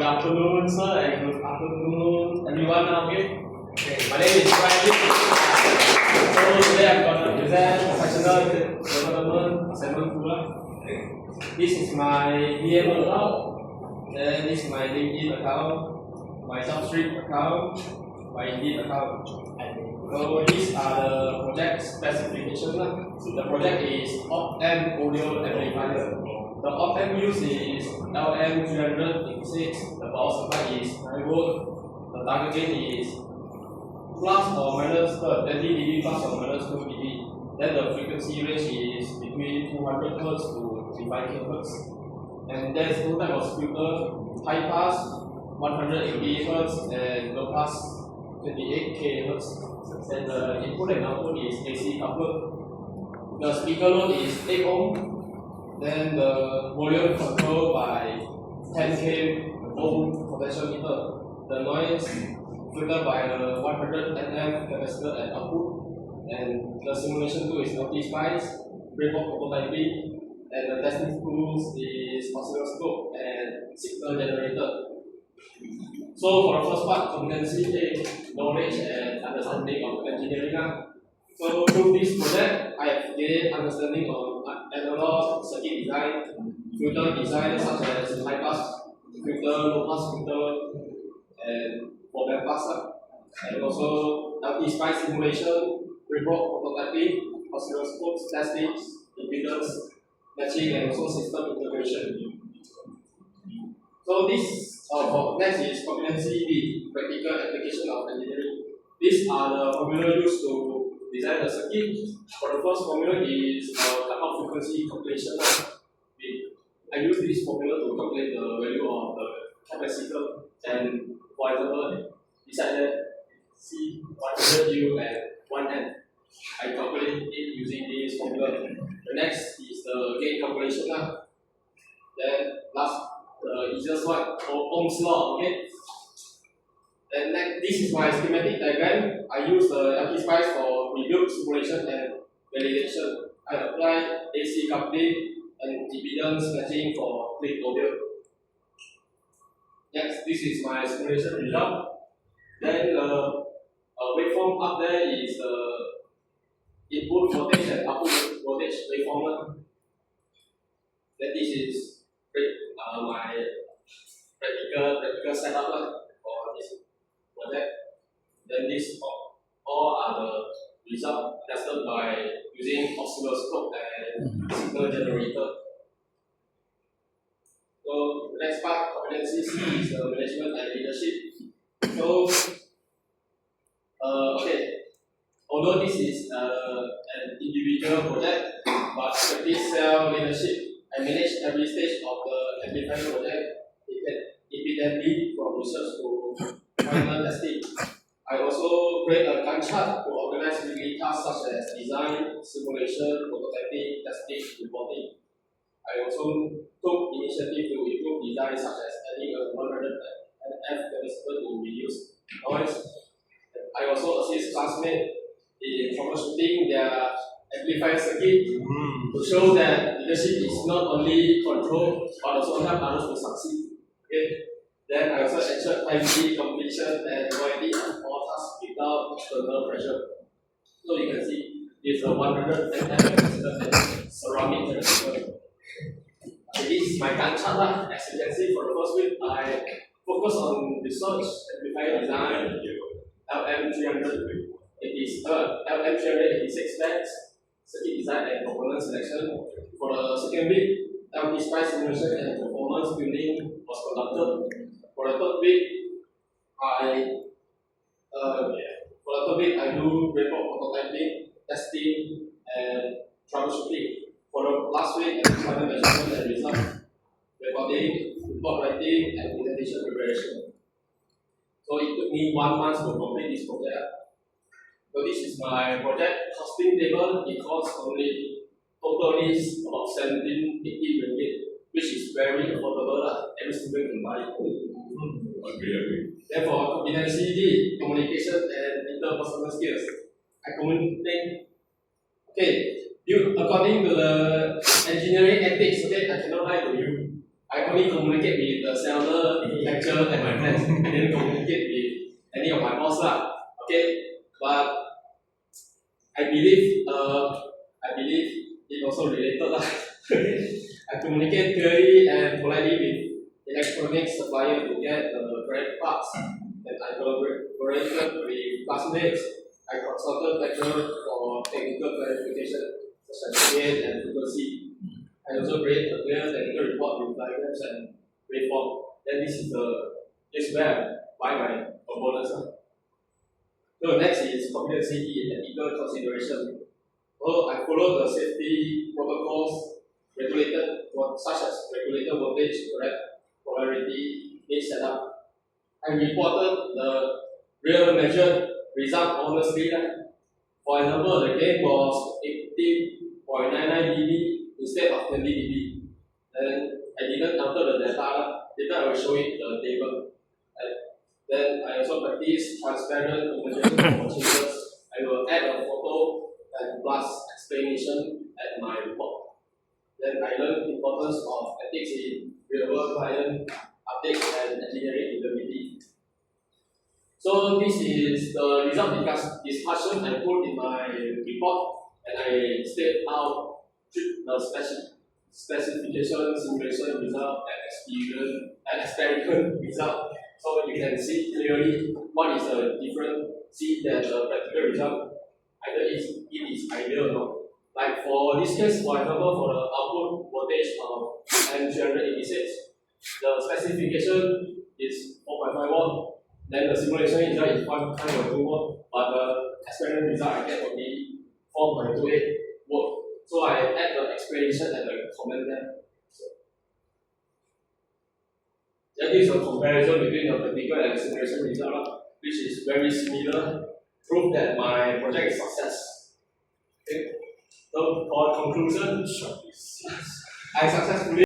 afternoon, sir, and good afternoon, everyone. Okay, my name is Franklin. So today I'm going to present professional development assignment tool. This is my DM account, then this is my LinkedIn account, my Substreet account, my Indeed account. So these are the project specifications. The project is op-amp audio amplifier. The op-amp used is LM386. The power supply is 9 volt. The target gain is plus or minus 20 dB plus or minus 2 dB. Then the frequency range is between 200 Hz to 35 kHz. And there's two types of filter: high pass 180 Hz and low pass 28 kHz. And the input and output is AC coupled. The speaker load is 8 ohm. Then the volume controlled by 10k ohm potential meter. The noise filtered by a 100 nm capacitor at output. And the simulation tool is LTSpice, breadboard prototyping, and the testing tools is oscilloscope and signal generator. So for the first part, competency is knowledge and understanding of engineering. So through this project, I have gained understanding of analog circuit design, filter design such as high pass filter, low pass filter, and for band pass, and also LTSpice simulation, breadboard prototyping, oscilloscope testing, impedance matching, and also system integration. So this next is competency B, practical application of engineering. These are the formula used to design the circuit. For the first formula is cutoff frequency calculation. I use this formula to calculate the value of the capacitor. And for example, beside that, C 100U and 1N. I calculate it using this formula. The next is the gain calculation. Then last, the easiest one, Ohm's law. Okay. And next, this is my schematic diagram. I use the LTSpice for rebuild, simulation, and validation. I apply AC coupling and impedance matching for click audio. Next, this is my simulation result. Then the waveform up there is the input voltage and output voltage waveform. Then this is my practical setup for this project. Then these all are the results tested by using oscilloscope and signal generator. So the next part, competency C, is the management and leadership. So okay, although this is an individual project, but practice self leadership. I manage every stage of the amplifier project independently from research to final testing. I also create a Gantt chart to organize weekly tasks such as design, simulation, prototyping, testing, reporting. I also took initiative to improve design such as adding a 100 nF capacitor to reduce noise. I also assist classmates in troubleshooting their amplifier circuit to show that leadership is not only control but also help others to succeed. Okay. Then I also ensure timely completion and quality of all tasks without external pressure. So you can see it's a 100 nF ceramic capacitor. This is my Gantt chart. As you can see, for the first week, I focus on research, amplifier design, LM386 bands, circuit design and component selection. For the second week, LTSpice simulation and performance tuning was conducted. For the third week, I do breadboard prototyping, testing, and troubleshooting. For the last week, I do final measurement and result, recording, report writing, and presentation preparation. So it took me 1 month to complete this project. So this is my project costing table. It costs only totally about 1780 ringgit, which is very affordable. Every student can buy it. Therefore, competency D, communication and interpersonal skills. I communicate. Okay, according to the engineering ethics, okay, I cannot lie to you. I only communicate with the seller, lecturer, I didn't communicate with any of my boss lah. Okay, but I believe it also related lah. I communicate clearly and politely with electronics supplier to get the correct parts. And I collaborated with classmates. I consulted lecturers for technical clarification, such as date and frequency. I also create a clear technical report with diagrams and waveform. Then this is where I buy my components. So next is competency and ethical consideration. So I follow the safety protocols such as regulated voltage, correct polarity, gauge setup. I reported the real measured result honestly. For example, the gain was 18.99 dB instead of 20 dB. Then I didn't enter the data. Later I will show it the table. Then I also practice transparent communication for changes. I will add a photo and plus explanation at my report. Then I learned the importance of ethics in real-world client updates and engineering integrity. So this is the result discussion I put in my report, and I state how the specification, simulation result, and experiment result. So you can see clearly what is the difference. See that the practical result either it is ideal or not. Like for this case, for example, for the output voltage of M386, the specification is 4.5 watt. Then the simulation result is 1.2 watt, but the experiment result I get only 4.28 watt. So I add the explanation and the comment there. That is a comparison between the practical and simulation result, which is very similar. Prove that my project is success. Okay. So for conclusion, I successfully